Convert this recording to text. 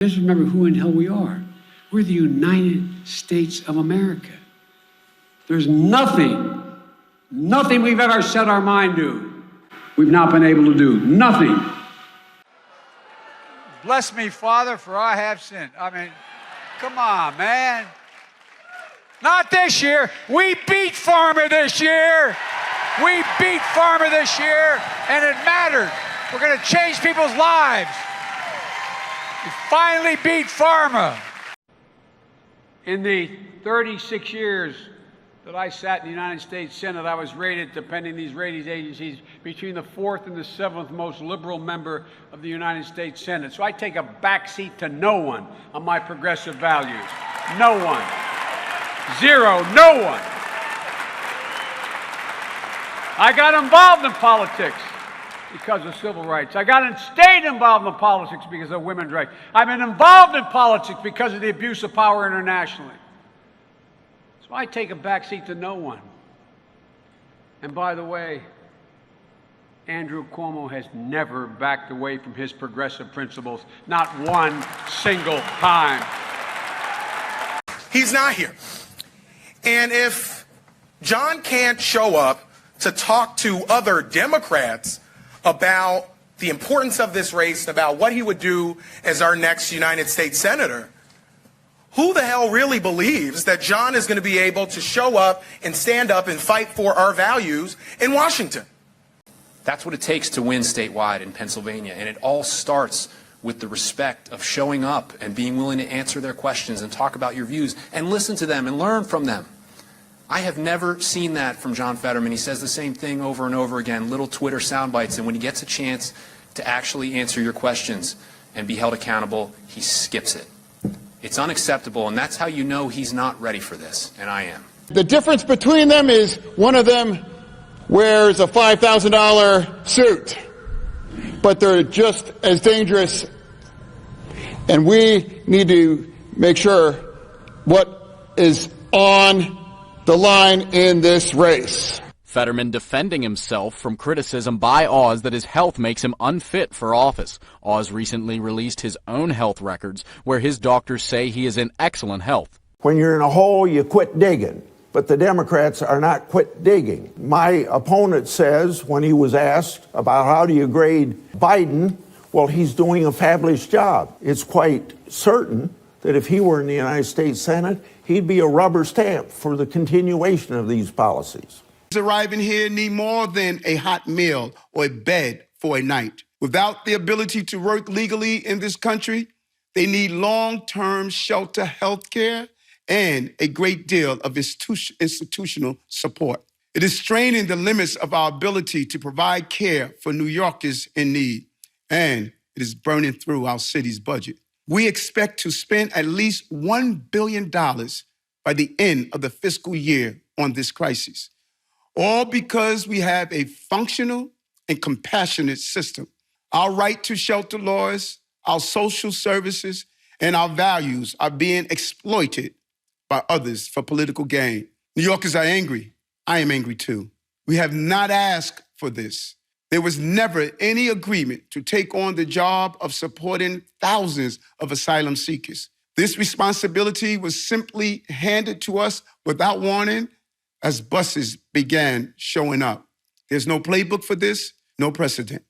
Let's remember who in hell we are. We're the United States of America. There's nothing we've ever set our mind to we've not been able to do. Nothing. Bless me, Father, for I have sinned. I mean, come on, man. Not this year. We beat Pharma this year. We beat Pharma this year, and it mattered. We're going to change people's lives. We finally beat Pharma. In the 36 years that I sat in the United States Senate, I was rated, depending these ratings agencies, between the 4th and the 7th most liberal member of the United States Senate. So I take a backseat to no one on my progressive values. No one. Zero. No one. I got involved in politics because of civil rights. Stayed involved in politics because of women's rights. I've been involved in politics because of the abuse of power internationally. So I take a backseat to no one. And by the way, Andrew Cuomo has never backed away from his progressive principles, not one single time. He's not here. And if John can't show up to talk to other Democrats about the importance of this race, about what he would do as our next United States Senator, who the hell really believes that John is going to be able to show up and stand up and fight for our values in Washington? That's what it takes to win statewide in Pennsylvania, and it all starts with the respect of showing up and being willing to answer their questions and talk about your views and listen to them and learn from them. I have never seen that from John Fetterman. He says the same thing over and over again, little Twitter sound bites, and when he gets a chance to actually answer your questions and be held accountable, he skips it. It's unacceptable, and that's how you know he's not ready for this, and I am. The difference between them is one of them wears a $5,000 suit, but they're just as dangerous, and we need to make sure what is on the line in this race. Fetterman defending himself from criticism by Oz that his health makes him unfit for office. Oz recently released his own health records, where his doctors say he is in excellent health. When you're in a hole, you quit digging. But the Democrats are not quit digging. My opponent says, when he was asked about how do you grade Biden, well, he's doing a fabulous job. It's quite certain that if he were in the United States Senate, he'd be a rubber stamp for the continuation of these policies. Arriving here need more than a hot meal or a bed for a night. Without the ability to work legally in this country, they need long-term shelter health care and a great deal of institutional support. It is straining the limits of our ability to provide care for New Yorkers in need, and it is burning through our city's budget. We expect to spend at least $1 billion by the end of the fiscal year on this crisis, all because we have a functional and compassionate system. Our right to shelter laws, our social services, and our values are being exploited by others for political gain. New Yorkers are angry. I am angry too. We have not asked for this. There was never any agreement to take on the job of supporting thousands of asylum seekers. This responsibility was simply handed to us without warning as buses began showing up. There's no playbook for this, no precedent.